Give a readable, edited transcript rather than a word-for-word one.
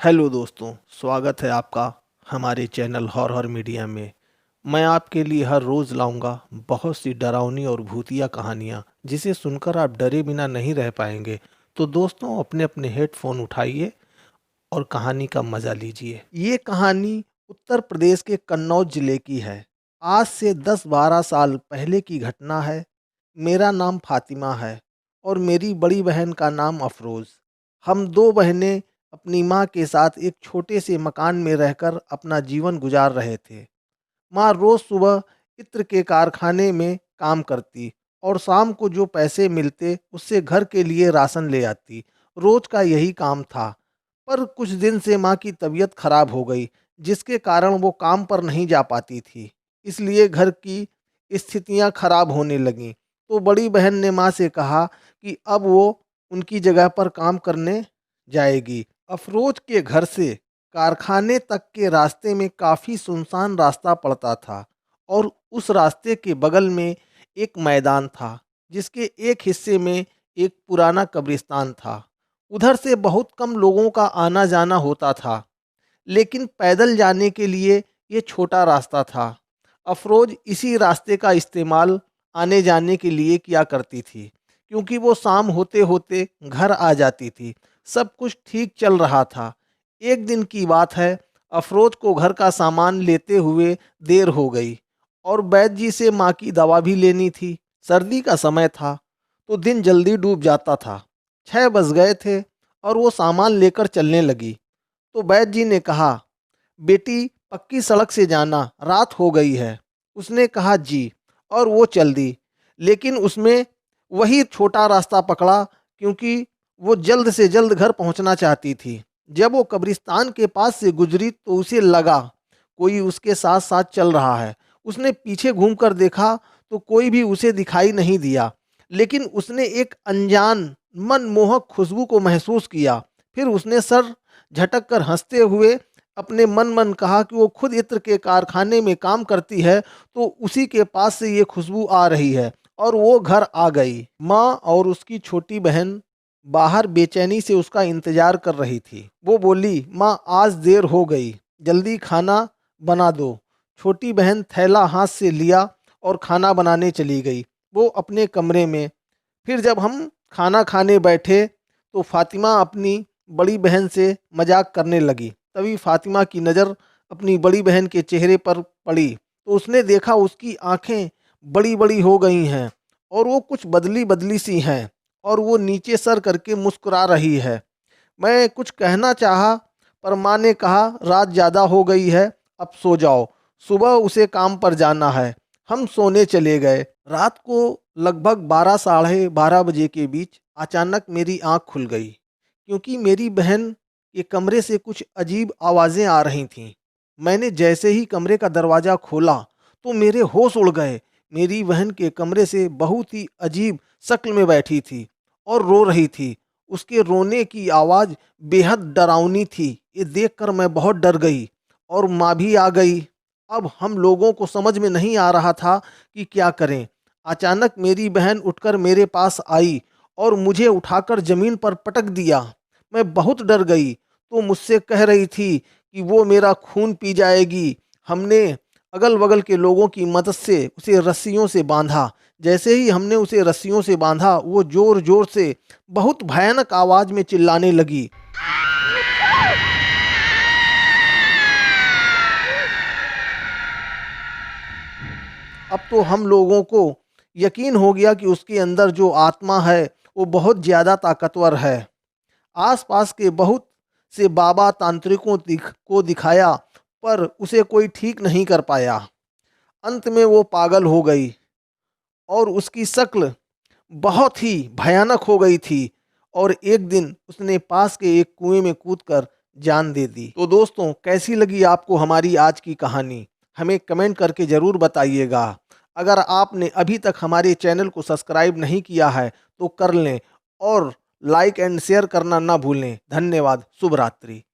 Hello दोस्तों, स्वागत है आपका हमारे चैनल हॉरर मीडिया में। मैं आपके लिए हर रोज़ लाऊंगा बहुत सी डरावनी और भूतिया कहानियाँ जिसे सुनकर आप डरे बिना नहीं रह पाएंगे। तो दोस्तों, अपने अपने हेडफोन उठाइए और कहानी का मज़ा लीजिए। ये कहानी उत्तर प्रदेश के कन्नौज जिले की है। आज से 10-12 साल पहले की घटना है। मेरा नाम फातिमा है और मेरी बड़ी बहन का नाम अफरोज़। हम दो बहनें अपनी माँ के साथ एक छोटे से मकान में रहकर अपना जीवन गुजार रहे थे। माँ रोज़ सुबह इत्र के कारखाने में काम करती और शाम को जो पैसे मिलते उससे घर के लिए राशन ले आती। रोज़ का यही काम था। पर कुछ दिन से माँ की तबीयत खराब हो गई, जिसके कारण वो काम पर नहीं जा पाती थी। इसलिए घर की स्थितियाँ खराब होने लगीं। तो बड़ी बहन ने माँ से कहा कि अब वो उनकी जगह पर काम करने जाएगी। अफरोज के घर से कारखाने तक के रास्ते में काफ़ी सुनसान रास्ता पड़ता था और उस रास्ते के बगल में एक मैदान था, जिसके एक हिस्से में एक पुराना कब्रिस्तान था। उधर से बहुत कम लोगों का आना जाना होता था, लेकिन पैदल जाने के लिए ये छोटा रास्ता था। अफरोज इसी रास्ते का इस्तेमाल आने जाने के लिए किया करती थी, क्योंकि वो शाम होते होते घर आ जाती थी। सब कुछ ठीक चल रहा था। एक दिन की बात है, अफरोज को घर का सामान लेते हुए देर हो गई और वैद्य जी से माँ की दवा भी लेनी थी। सर्दी का समय था, तो दिन जल्दी डूब जाता था। 6 बज गए थे और वो सामान लेकर चलने लगी। तो वैद्य जी ने कहा, बेटी पक्की सड़क से जाना, रात हो गई है। उसने कहा जी, और वो चल दी। लेकिन उसमें वही छोटा रास्ता पकड़ा, क्योंकि वो जल्द से जल्द घर पहुंचना चाहती थी। जब वो कब्रिस्तान के पास से गुजरी तो उसे लगा कोई उसके साथ साथ चल रहा है। उसने पीछे घूमकर देखा तो कोई भी उसे दिखाई नहीं दिया, लेकिन उसने एक अनजान मनमोहक खुशबू को महसूस किया। फिर उसने सर झटक कर हंसते हुए अपने मन मन कहा कि वो खुद इत्र के कारखाने में काम करती है, तो उसी के पास से ये खुशबू आ रही है। और वो घर आ गई। माँ और उसकी छोटी बहन बाहर बेचैनी से उसका इंतजार कर रही थी। वो बोली, माँ आज देर हो गई, जल्दी खाना बना दो। छोटी बहन थैला हाथ से लिया और खाना बनाने चली गई, वो अपने कमरे में। फिर जब हम खाना खाने बैठे तो फातिमा अपनी बड़ी बहन से मजाक करने लगी। तभी फातिमा की नज़र अपनी बड़ी बहन के चेहरे पर पड़ी, तो उसने देखा उसकी आंखें बड़ी बड़ी हो गई हैं और वो कुछ बदली बदली सी हैं और वो नीचे सर करके मुस्कुरा रही है। मैं कुछ कहना चाहा, पर माँ ने कहा, रात ज़्यादा हो गई है, अब सो जाओ, सुबह उसे काम पर जाना है। हम सोने चले गए। रात को लगभग 12 साढ़े 12 बजे के बीच अचानक मेरी आंख खुल गई, क्योंकि मेरी बहन के कमरे से कुछ अजीब आवाज़ें आ रही थीं। मैंने जैसे ही कमरे का दरवाज़ा खोला तो मेरे होश उड़ गए। मेरी बहन के कमरे से बहुत ही अजीब शक्ल में बैठी थी और रो रही थी। उसके रोने की आवाज़ बेहद डरावनी थी। ये देखकर मैं बहुत डर गई और माँ भी आ गई। अब हम लोगों को समझ में नहीं आ रहा था कि क्या करें। अचानक मेरी बहन उठकर मेरे पास आई और मुझे उठाकर ज़मीन पर पटक दिया। मैं बहुत डर गई, तो मुझसे कह रही थी कि वो मेरा खून पी जाएगी। हमने अगल बगल के लोगों की मदद से उसे रस्सियों से बांधा। जैसे ही हमने उसे रस्सियों से बांधा, वो जोर जोर से बहुत भयानक आवाज़ में चिल्लाने लगी। अब तो हम लोगों को यकीन हो गया कि उसके अंदर जो आत्मा है वो बहुत ज़्यादा ताकतवर है। आसपास के बहुत से बाबा तांत्रिकों को दिखाया, पर उसे कोई ठीक नहीं कर पाया। अंत में वो पागल हो गई और उसकी शक्ल बहुत ही भयानक हो गई थी और एक दिन उसने पास के एक कुएं में कूदकर जान दे दी। तो दोस्तों, कैसी लगी आपको हमारी आज की कहानी? हमें कमेंट करके ज़रूर बताइएगा। अगर आपने अभी तक हमारे चैनल को सब्सक्राइब नहीं किया है तो कर लें और लाइक एंड शेयर करना ना भूलें। धन्यवाद। शुभ रात्रि।